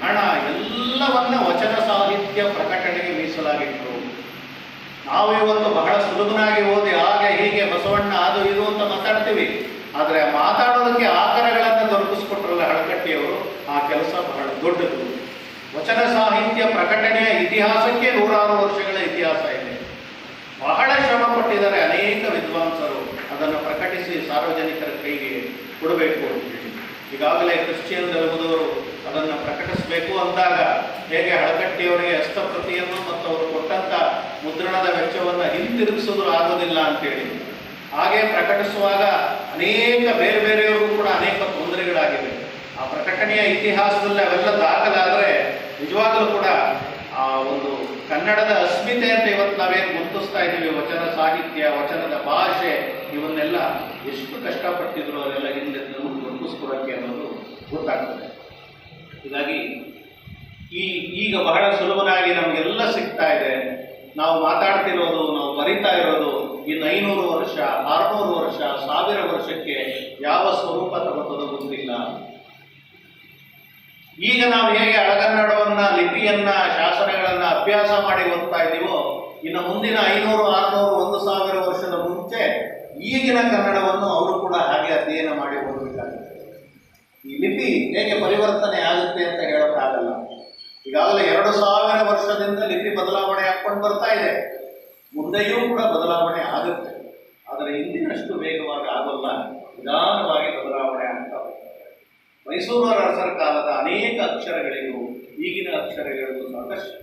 ಹಣ ಎಲ್ಲವನ್ನ ವಚನ ಸಾಹಿತ್ಯ ಪ್ರಕಟಣೆಗೆ ಮೀಸಲಾಗಿಟ್ಟರು. ನಾವು ಇವತ್ತು ಬಹಳ ಸುಲಭನಾಗಿ ಓದಿ ಹಾಗೆ ಹೀಗೆ ಬಸವಣ್ಣ ಅದು ಇದು ಅಂತ ಮಾತಾಡ್ತೀವಿ. ಆದರೆ ಮಾತಾಡೋದಕ್ಕೆ ಆಕರಗಳನ್ನು ದೊರಕಿಸ್ಕೊಟ್ರಲ್ಲ ಹಳಕಟ್ಟಿಯವರು, ಆ ಕೆಲಸ ಬಹಳ ದೊಡ್ಡದು. ವಚನ ಸಾಹಿತ್ಯ ಪ್ರಕಟಣೆಯ ಇತಿಹಾಸಕ್ಕೆ 100 ವರ್ಷಗಳ ಇತಿಹಾಸ ಇದೆ. ಬಹಳ ಶ್ರಮ ಪಟ್ಟಿದ್ದಾರೆ ಅನೇಕ ವಿದ್ವಾಂಸರು ಅದನ್ನು ಪ್ರಕಟಿಸಿ ಸಾರ್ವಜನಿಕರ ಕೈಗೆ ಕೊಡಬೇಕು ಅಂತೇಳಿ. ಈಗಾಗಲೇ ಕ್ರಿಶ್ಚಿಯನ್ ಧರ್ಮದವರು ಅದನ್ನು ಪ್ರಕಟಿಸಬೇಕು ಅಂದಾಗ ಹೇಗೆ ಹಳಕಟ್ಟಿಯವರಿಗೆ ಹಸ್ತಪ್ರತಿಯನ್ನು ಮತ್ತು ಅವರು ಕೊಟ್ಟಂಥ ಮುದ್ರಣದ ವೆಚ್ಚವನ್ನು ಹಿಂತಿರುಗಿಸೋದು ಆಗೋದಿಲ್ಲ ಅಂತೇಳಿ, ಹಾಗೆ ಪ್ರಕಟಿಸುವಾಗ ಅನೇಕ ಬೇರೆ ಬೇರೆಯವರು ಕೂಡ ಅನೇಕ ತೊಂದರೆಗಳಾಗಿವೆ. ಆ ಪ್ರಕಟಣೆಯ ಇತಿಹಾಸದಲ್ಲಿ ಅವೆಲ್ಲ ದಾಖಲಾದರೆ ನಿಜವಾಗಲೂ ಕೂಡ ಆ ಒಂದು ಕನ್ನಡದ ಅಸ್ಮಿತೆ ಅಂತ ಇವತ್ತು ನಾವೇನು ಗುರುತಿಸ್ತಾ ಇದ್ದೀವಿ, ವಚನ ಸಾಹಿತ್ಯ, ವಚನದ ಭಾಷೆ, ಇವನ್ನೆಲ್ಲ ಎಷ್ಟು ಕಷ್ಟಪಟ್ಟಿದ್ರು ಅವರೆಲ್ಲ ಹಿಂದೆ ಗುರುತಿಸ್ಕೊಡೋಕ್ಕೆ ಅನ್ನೋದು ಗೊತ್ತಾಗ್ತದೆ. ಹೀಗಾಗಿ ಈಗ ಬಹಳ ಸುಲಭನಾಗಿ ನಮಗೆಲ್ಲ ಸಿಗ್ತಾ ಇದೆ. ನಾವು ಮಾತಾಡ್ತಿರೋದು, ನಾವು ಬರಿತಾ ಇರೋದು ಇನ್ನು 500 ವರ್ಷ, 600 ವರ್ಷ, 1000 ವರ್ಷಕ್ಕೆ ಯಾವ ಸ್ವರೂಪ ತಗೋತದೋ ಗೊತ್ತಿಲ್ಲ. ಈಗ ನಾವು ಹೇಗೆ ಹಳಗನ್ನಡವನ್ನ, ಲಿಪಿಯನ್ನ, ಶಾಸನಗಳನ್ನ ಅಭ್ಯಾಸ ಮಾಡಿ ಓದ್ತಾ ಇದ್ದೀವೋ, ಇನ್ನು ಮುಂದಿನ 500, 600, 1000 ವರ್ಷದ ಮುಂಚೆ ಈಗಿನ ಕನ್ನಡವನ್ನು ಅವರು ಕೂಡ ಹಾಗೆ ಅಧ್ಯಯನ ಮಾಡಿ ಓದಬೇಕಾಗುತ್ತೆ. ಈ ಲಿಪಿ ಹೇಗೆ ಪರಿವರ್ತನೆ ಆಗುತ್ತೆ ಅಂತ ಹೇಳೋಕ್ಕಾಗಲ್ಲ. ಈಗಾಗಲೇ 2000 ವರ್ಷದಿಂದ ಲಿಪಿ ಬದಲಾವಣೆ ಹಾಕೊಂಡು ಬರ್ತಾ ಇದೆ. ಮುಂದೆಯೂ ಕೂಡ ಬದಲಾವಣೆ ಆಗುತ್ತೆ. ಆದರೆ ಇಂದಿನಷ್ಟು ವೇಗವಾಗಿ ಆಗೋಲ್ಲ, ನಿಧಾನವಾಗಿ ಬದಲಾವಣೆ ಆಗ್ತಾ ಹೋಗ್ತದೆ. ಮೈಸೂರು ಅರಸರ ಕಾಲದ ಅನೇಕ ಅಕ್ಷರಗಳಿಗೂ ಈಗಿನ ಅಕ್ಷರಗಳಿಗೂ ಸಾಕಷ್ಟು